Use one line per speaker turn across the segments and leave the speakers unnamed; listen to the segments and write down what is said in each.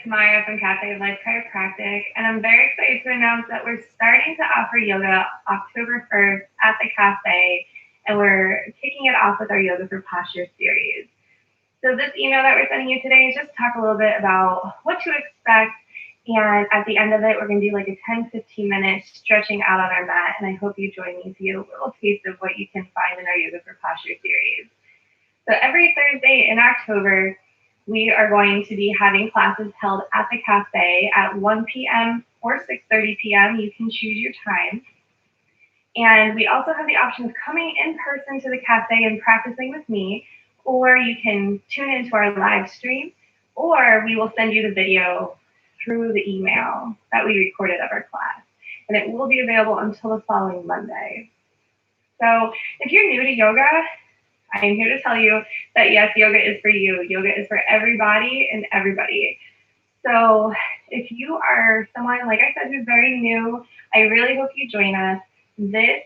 it's Maya from Cafe of Life Chiropractic, and I'm very excited to announce that we're starting to offer yoga October 1st at the cafe, and we're kicking it off with our Yoga for Posture series. So this email that we're sending you today is just talk a little bit about what to expect, and at the end of it, we're going to do like a 10-15 minute stretching out on our mat, and I hope you join me to get a little taste of what you can find in our Yoga for Posture series. So every Thursday in October, we are going to be having classes held at the cafe at 1 p.m. or 6:30 p.m. You can choose your time. And we also have the option of coming in person to the cafe and practicing with me, or you can tune into our live stream, or we will send you the video through the email that we recorded of our class. And it will be available until the following Monday. So if you're new to yoga, I am here to tell you that yes, yoga is for you. Yoga is for everybody and everybody. So if you are someone, like I said, who's very new, I really hope you join us. This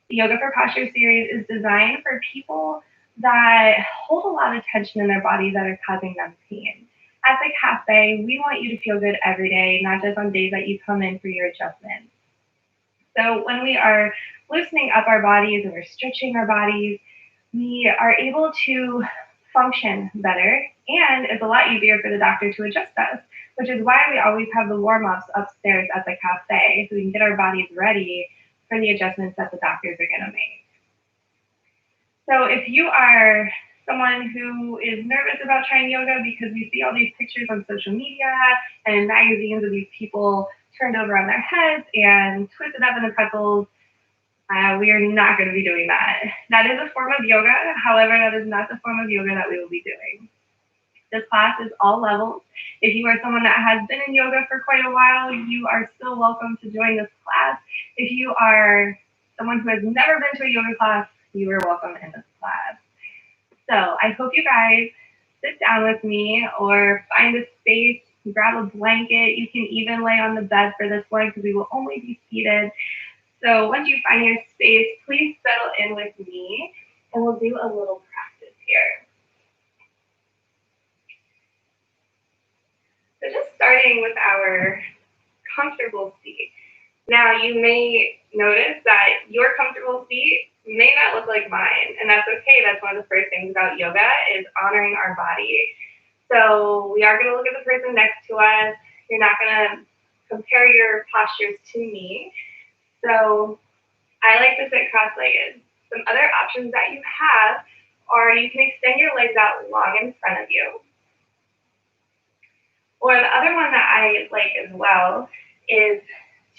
Yoga for Posture series is designed for people that hold a lot of tension in their bodies that are causing them pain. At the cafe, we want you to feel good every day, not just on days that you come in for your adjustments. So when we are loosening up our bodies and we're stretching our bodies, we are able to function better, and it's a lot easier for the doctor to adjust us, which is why we always have the warm-ups upstairs at the cafe so we can get our bodies ready for the adjustments that the doctors are going to make. So if you are someone who is nervous about trying yoga because we see all these pictures on social media and in magazines of these people turned over on their heads and twisted up in the pretzels, we are not going to be doing that. That is a form of yoga. However, that is not the form of yoga that we will be doing. This class is all levels. If you are someone that has been in yoga for quite a while, you are still welcome to join this class. If you are someone who has never been to a yoga class, you are welcome in this class. So I hope you guys sit down with me or find a space, grab a blanket. You can even lay on the bed for this one because we will only be seated. So once you find your space, please settle in with me and we'll do a little practice here. So just starting with our comfortable seat. Now you may notice that your comfortable seat may not look like mine, and that's okay. That's one of the first things about yoga is honoring our body. So we are going to look at the person next to us. You're not going to compare your postures to me. So I like to sit cross-legged. Some other options that you have are you can extend your legs out long in front of you. Or the other one that I like as well is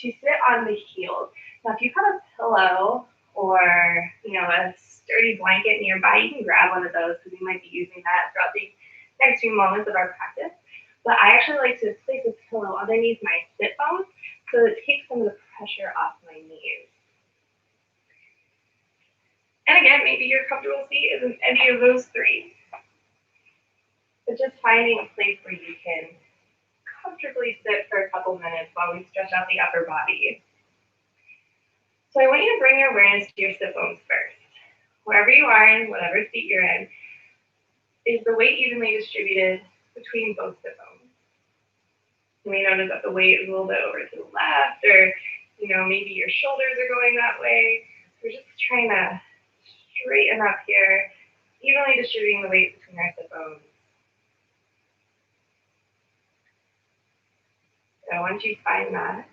to sit on the heels. Now, if you have a pillow or a sturdy blanket nearby, you can grab one of those because we might be using that throughout the next few moments of our practice. But I actually like to place a pillow underneath my sit bones so that it takes some of the pressure off my knees. And again, maybe your comfortable seat isn't any of those three. But just finding a place where you can comfortably sit for a couple minutes while we stretch out the upper body. So I want you to bring your awareness to your sit bones first. Wherever you are in, whatever seat you're in, is the weight evenly distributed between both sit bones? You may notice that the weight is a little bit over to the left, or maybe your shoulders are going that way. We're just trying to straighten up here, evenly distributing the weight between our sit bones. So once you find that,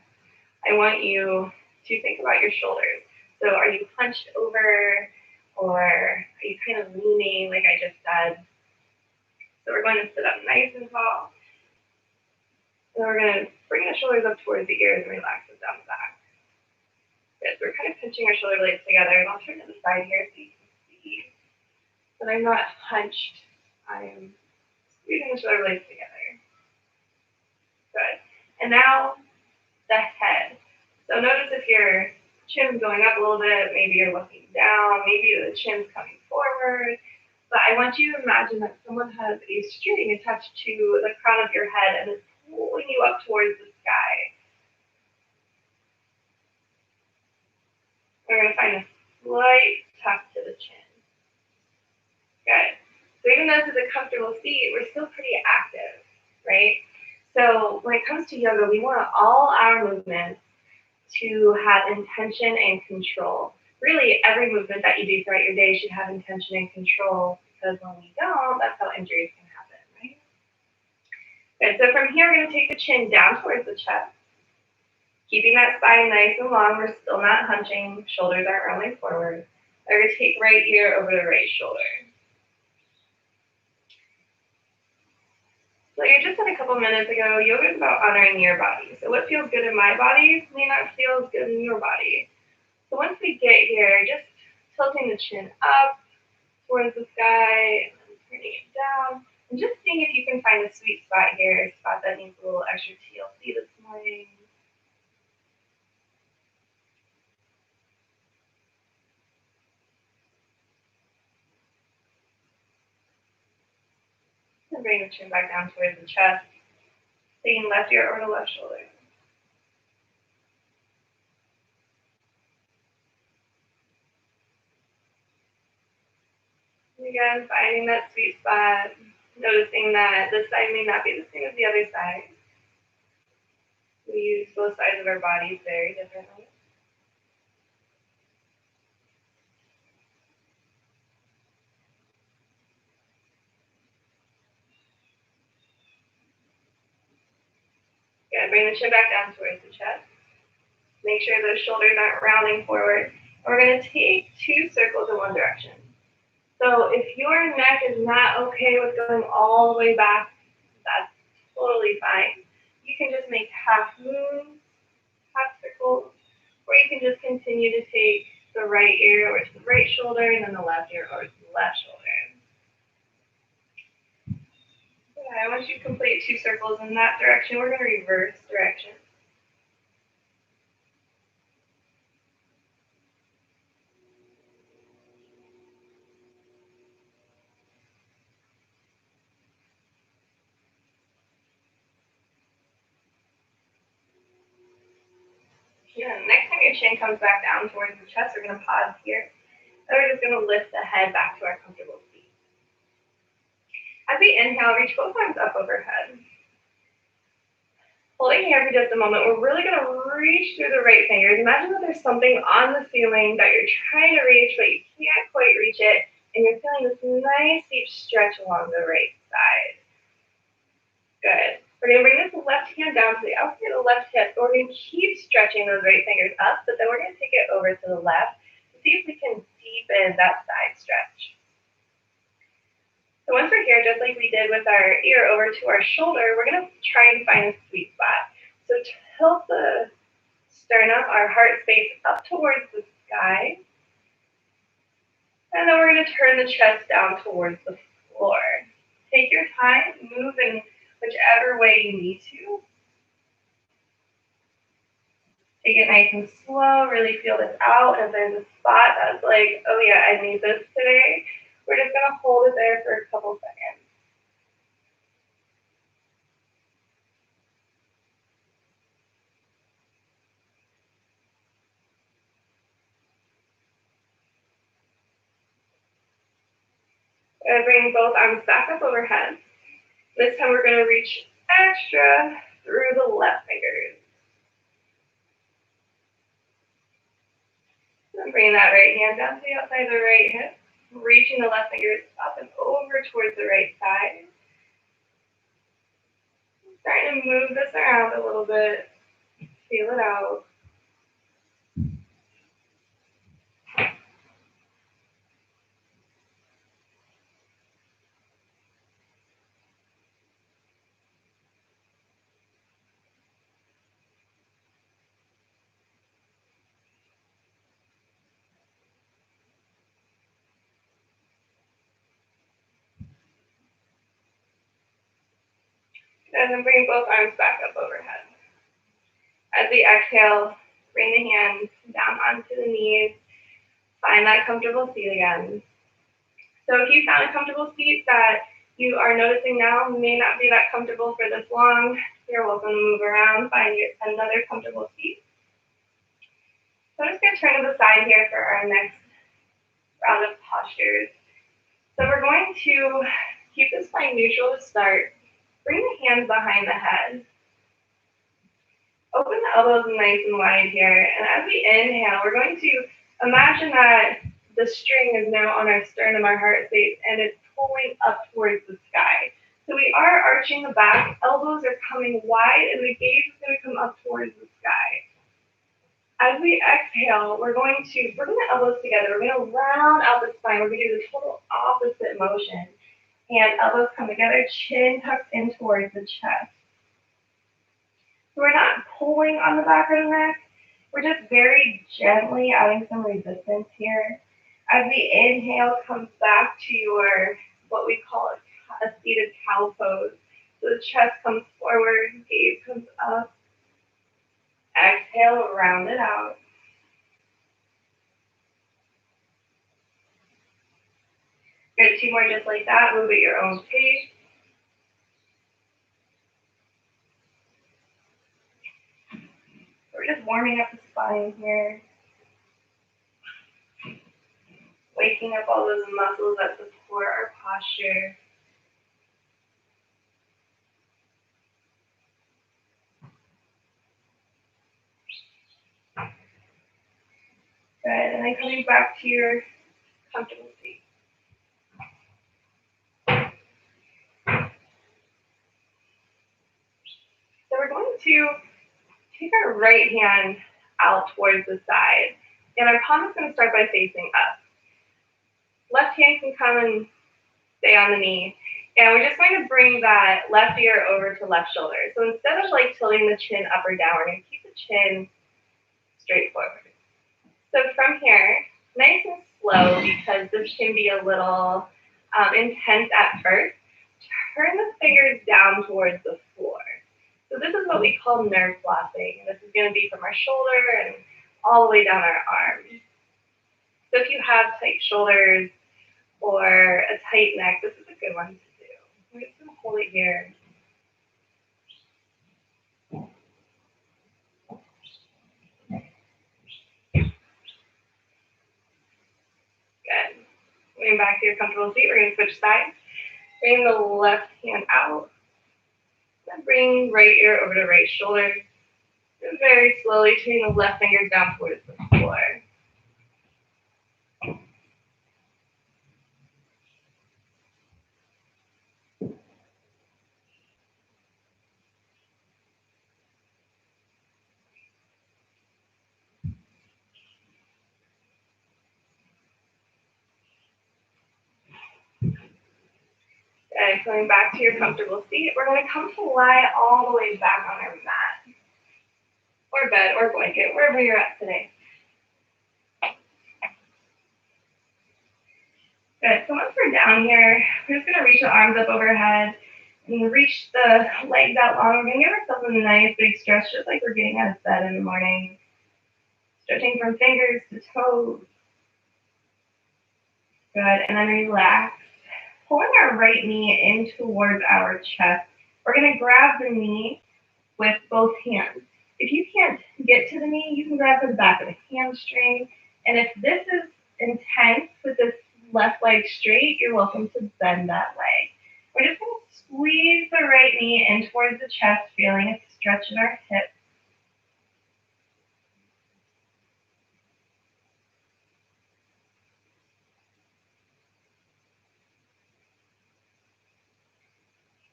I want you to think about your shoulders. So are you hunched over, or are you kind of leaning like I just said? So we're going to sit up nice and tall. And we're going to bring the shoulders up towards the ears and relax them down the back. Good. So we're kind of pinching our shoulder blades together. And I'll turn to the side here so you can see that I'm not hunched. I'm squeezing the shoulder blades together. Good. And now the head. So notice if your chin's going up a little bit, maybe you're looking down, maybe the chin's coming forward. But I want you to imagine that someone has a string attached to the crown of your head and is pulling you up towards the sky. We're going to find a slight tuck to the chin. Good. So even though this is a comfortable seat, we're still pretty active, right? So when it comes to yoga, we want all our movements to have intention and control. Really, every movement that you do throughout your day should have intention and control, because when we don't, that's how injuries can happen, right? Good. So from here, we're going to take the chin down towards the chest, keeping that spine nice and long. We're still not hunching. Shoulders aren't rolling forward. We're going to take right ear over the right shoulder. So you just said a couple minutes ago, yoga is about honoring your body. So what feels good in my body may not feel as good in your body. So once we get here, just tilting the chin up towards the sky, and then turning it down, and just seeing if you can find a sweet spot here, a spot that needs a little extra TLC this morning. And bring the chin back down towards the chest, taking left ear over the left shoulder. And again, finding that sweet spot, noticing that this side may not be the same as the other side. We use both sides of our bodies very differently. Good. Bring the chin back down towards the chest. Make sure those shoulders aren't rounding forward. We're going to take 2 circles in one direction. So if your neck is not okay with going all the way back, that's totally fine. You can just make half moons, half circles, or you can just continue to take the right ear over to the right shoulder and then the left ear over to the left shoulder. Okay, once you complete 2 circles in that direction, we're going to reverse direction. Yeah, next time your chin comes back down towards the chest, we're going to pause here. And we're just going to lift the head back to our comfortable seat. As we inhale, reach both arms up overhead. Holding here for just a moment, we're really going to reach through the right fingers. Imagine that there's something on the ceiling that you're trying to reach, but you can't quite reach it, and you're feeling this nice deep stretch along the right side. Good. We're going to bring this left hand down to the outside of the left hip. So we're going to keep stretching those right fingers up, but then we're going to take it over to the left to see if we can deepen that side stretch. So once we're here, just like we did with our ear over to our shoulder, we're going to try and find a sweet spot. So tilt the sternum, our heart space up towards the sky. And then we're going to turn the chest down towards the floor. Take your time, move in whichever way you need to. Take it nice and slow, really feel this out. If there's a spot that's like, oh yeah, I need this today, we're just going to hold it there for a couple seconds. Bring both arms back up overhead. This time we're going to reach extra through the left fingers. And bring that right hand down to the outside of the right hip, reaching the left fingers up and over towards the right side. Starting to move this around a little bit. Feel it out. And then bring both arms back up overhead. As we exhale, bring the hands down onto the knees. Find that comfortable seat again. So if you found a comfortable seat that you are noticing now may not be that comfortable for this long, you're welcome to move around, find another comfortable seat. So I'm just going to turn to the side here for our next round of postures. So we're going to keep the spine neutral to start. Bring the hands behind the head. Open the elbows nice and wide here. And as we inhale, we're going to imagine that the string is now on our sternum, our heart space, and it's pulling up towards the sky. So we are arching the back, elbows are coming wide, and the gaze is going to come up towards the sky. As we exhale, we're going to bring the elbows together. We're going to round out the spine. We're going to do the total opposite motion. And elbows come together, chin tucks in towards the chest. So we're not pulling on the back of the neck. We're just very gently adding some resistance here. As the inhale comes back to your, what we call a seated cow pose. So the chest comes forward, gaze comes up. Exhale, round it out. Good, 2 more just like that. Move at your own pace. We're just warming up the spine here. Waking up all those muscles that support our posture. Good, and then coming back to your comfortable seat. So we're going to take our right hand out towards the side, and our palm is going to start by facing up. Left hand can come and stay on the knee, and we're just going to bring that left ear over to left shoulder. So instead of like tilting the chin up or down, we're going to keep the chin straight forward. So from here, nice and slow, because this can be a little intense at first, turn the fingers down towards the floor. So this is what we call nerve flossing. This is going to be from our shoulder and all the way down our arm. So if you have tight shoulders or a tight neck, this is a good one to do. We're just going to hold it here. Good. Moving back to your comfortable seat, we're going to switch sides. Bring the left hand out. Then bring right ear over to right shoulder. And very slowly turn the left fingers down towards the floor. And coming back to your comfortable seat, we're going to come to lie all the way back on our mat, or bed, or blanket, wherever you're at today. Good. So once we're down here, we're just going to reach the arms up overhead and reach the legs out long. We're going to give ourselves a nice big stretch, just like we're getting out of bed in the morning. Stretching from fingers to toes. Good. And then relax. Pulling our right knee in towards our chest. We're going to grab the knee with both hands. If you can't get to the knee, you can grab the back of the hamstring. And if this is intense with this left leg straight, you're welcome to bend that leg. We're just going to squeeze the right knee in towards the chest, feeling a stretch in our hips.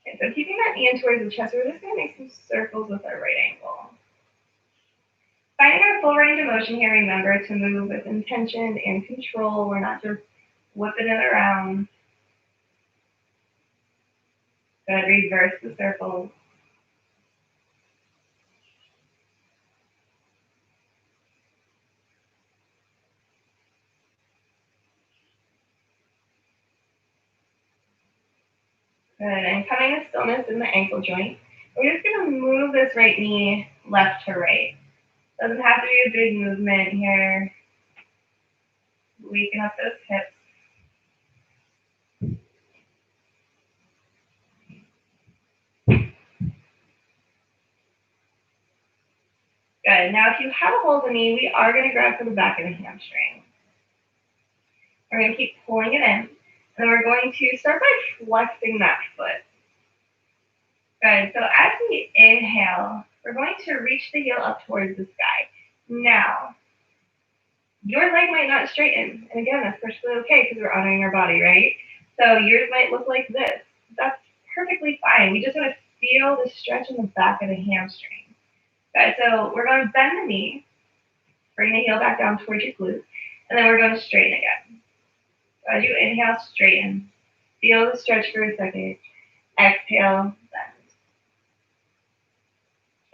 Okay, so keeping that knee in towards the chest, we're just going to make some circles with our right ankle. Finding our full range of motion here, remember to move with intention and control. We're not just whipping it around. Good, reverse the circle. Good, and coming to stillness in the ankle joint. We're just going to move this right knee left to right. Doesn't have to be a big movement here. Weaken up those hips. Good. Now, if you have a hold of the knee, we are going to grab for the back of the hamstring. We're going to keep pulling it in. And then we're going to start by flexing that foot. Good. So as we inhale, we're going to reach the heel up towards the sky. Now, your leg might not straighten. And again, that's perfectly okay because we're honoring our body, right? So yours might look like this. That's perfectly fine. We just want to feel the stretch in the back of the hamstring. Good. So we're going to bend the knee, bring the heel back down towards your glute, and then we're going to straighten again. So as you inhale, straighten. Feel the stretch for a second. Exhale, bend.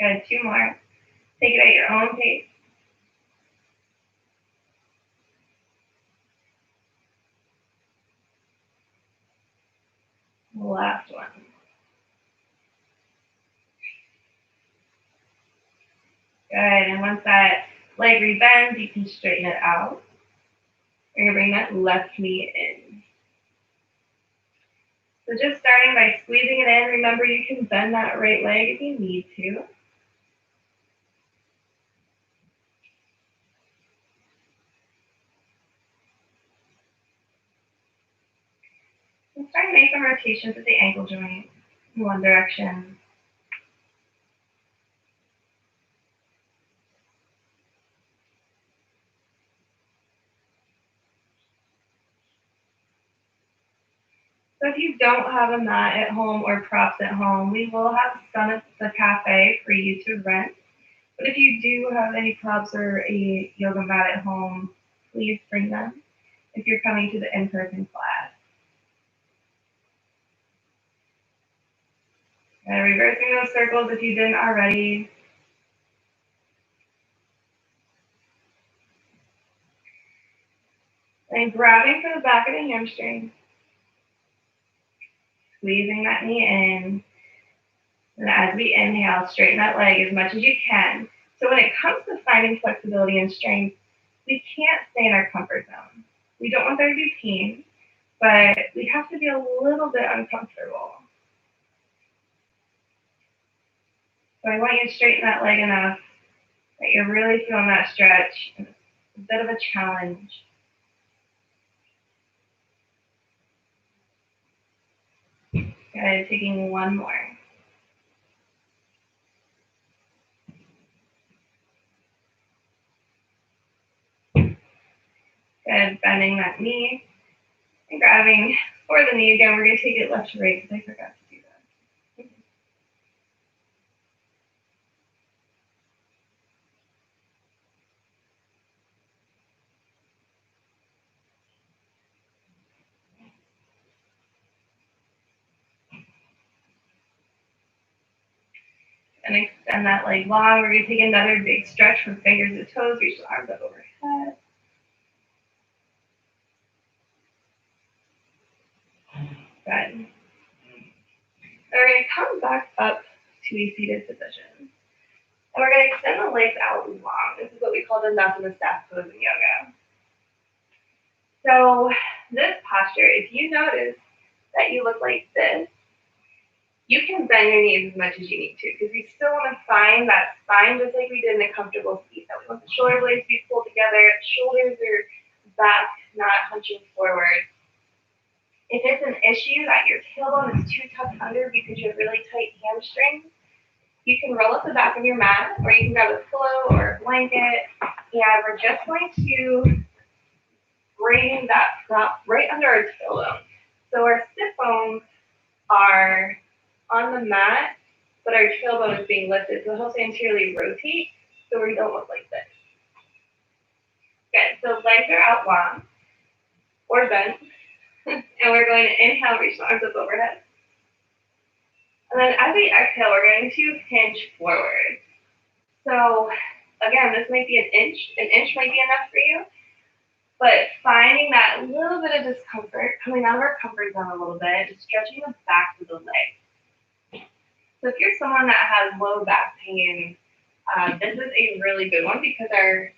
Good. Two more. Take it at your own pace. Last one. Good. And once that leg rebends, you can straighten it out. You're going to bring that left knee in. So just starting by squeezing it in. Remember, you can bend that right leg if you need to. And start to make some rotations with the ankle joint in one direction. So if you don't have a mat at home or props at home, we will have some at the cafe for you to rent. But if you do have any props or a yoga mat at home, please bring them if you're coming to the in-person class. And reversing those circles if you didn't already. And grabbing for the back of the hamstring. Squeezing that knee in. And as we inhale, straighten that leg as much as you can. So when it comes to finding flexibility and strength, we can't stay in our comfort zone. We don't want there to be pain, but we have to be a little bit uncomfortable. So I want you to straighten that leg enough that you're really feeling that stretch. It's a bit of a challenge. Good, taking one more. Good, bending that knee and grabbing for the knee again. We're going to take it left to right because I forgot to do that. And extend that leg long. We're going to take another big stretch from fingers to toes. Reach the arms up overhead. Good. And we're going to come back up to a seated position. And we're going to extend the legs out long. This is what we call the Namaste pose in yoga. So this posture, if you notice that you look like this, you can bend your knees as much as you need to because we still want to find that spine just like we did in a comfortable seat. That we want the shoulder blades to be pulled together, shoulders are back, not hunching forward. If it's an issue that your tailbone is too tucked under because you have really tight hamstrings, you can roll up the back of your mat or you can grab a pillow or a blanket, and we're just going to bring that prop right under our tailbone. So our sit bones are on the mat, but our tailbone is being lifted. So it helps anteriorly rotate so we don't look like this. Good. So legs are out long or bent. And we're going to inhale, reach the arms up overhead. And then as we exhale, we're going to hinge forward. So again, this might be an inch. An inch might be enough for you. But finding that little bit of discomfort, coming out of our comfort zone a little bit, just stretching the back of the leg. So if you're someone that has low back pain, this is a really good one because our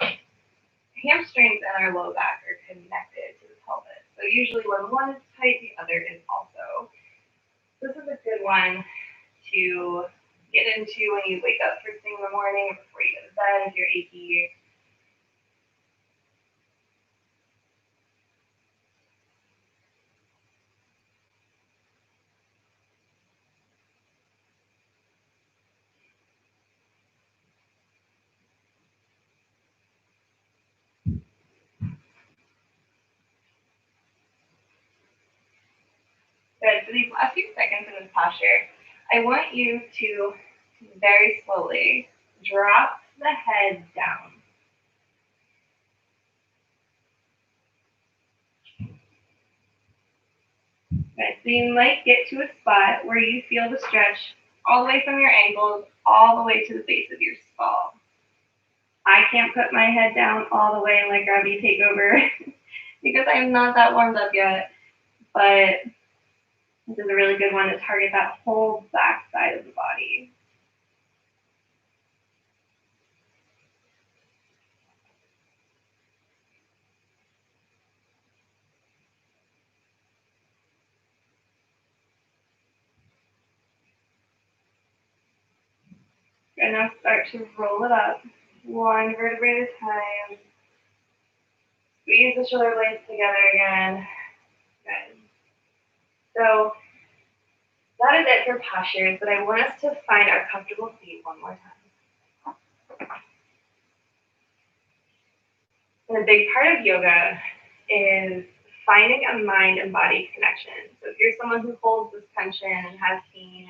hamstrings and our low back are connected to the pelvis. So usually when one is tight, the other is also. This is a good one to get into when you wake up first thing in the morning or before you go to bed if you're achy. for these last few seconds in this posture, I want you to very slowly drop the head down. Okay, so you might get to a spot where you feel the stretch all the way from your ankles all the way to the base of your skull. I can't put my head down all the way and let gravity take over because I'm not that warmed up yet, but this is a really good one to target that whole back side of the body. And now start to roll it up, one vertebrae at a time. Squeeze the shoulder blades together again. Good. So that is it for postures, but I want us to find our comfortable seat one more time. And a big part of yoga is finding a mind and body connection. So if you're someone who holds this tension and has pain,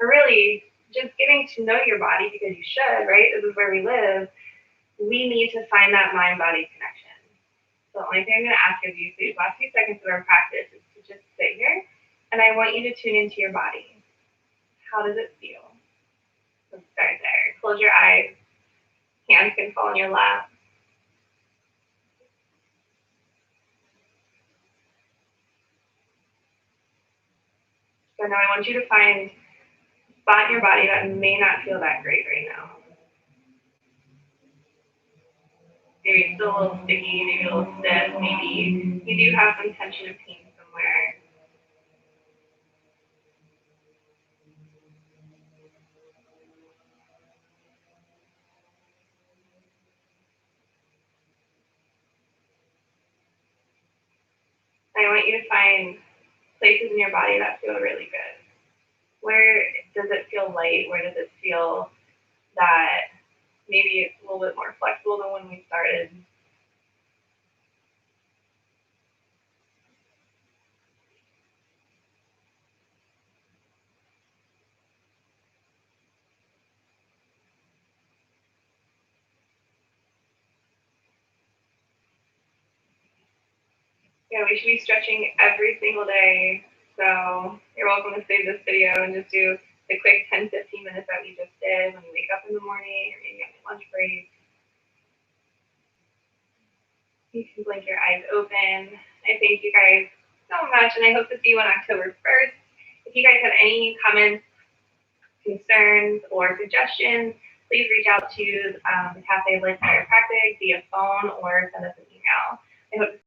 or really just getting to know your body because you should, right? This is where we live. We need to find that mind-body connection. So the only thing I'm going to ask of you for these last few seconds of our practice is to just sit here, and I want you to tune into your body. How does it feel? Let's start there. Close your eyes. Hands can fall in your lap. So now I want you to find a spot in your body that may not feel that great right now. Maybe it's still a little sticky, maybe a little stiff, maybe you do have some tension and pain somewhere. I want you to find places in your body that feel really good. Where does it feel light? Where does it feel that maybe it's a little bit more flexible than when we started? Yeah, we should be stretching every single day. So you're welcome to save this video and just do the quick 10, 15 minutes that we just did when you wake up in the morning or maybe on your lunch break. You can blink your eyes open. I thank you guys so much, and I hope to see you on October 1st. If you guys have any comments, concerns, or suggestions, please reach out to the Cafe of Life Chiropractic via phone or send us an email. I hope